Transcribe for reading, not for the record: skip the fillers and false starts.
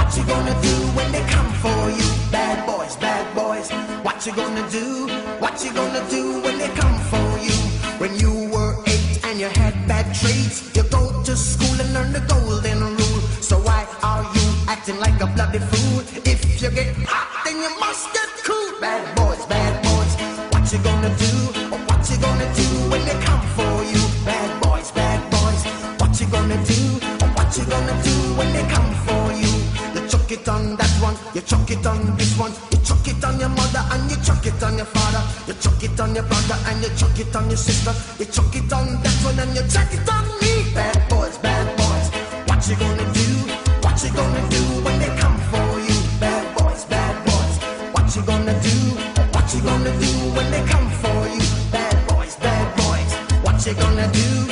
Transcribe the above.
What you gonna do when they come for you? Bad boys, what you gonna do? What you gonna do when they come for you? When you were 8 and you had bad traits, you go to school and learn the golden rule. So why are you acting like a bloody fool? If you get hot, then you must get cool. Bad boys, what you gonna do? What you gonna do when they come for you? Bad boys, what you gonna do? What you gonna do when they come for you? You chuck it on that one, you chuck it on this one, you chuck it on your mother and you chuck it on your father, you chuck it on your brother and you chuck it on your sister, you chuck it on that one and you chuck it on me. Bad boys, what you gonna do? What you gonna do when they come for you? Bad boys, what you gonna do? What you gonna do when they come for you? Bad boys, what you gonna do?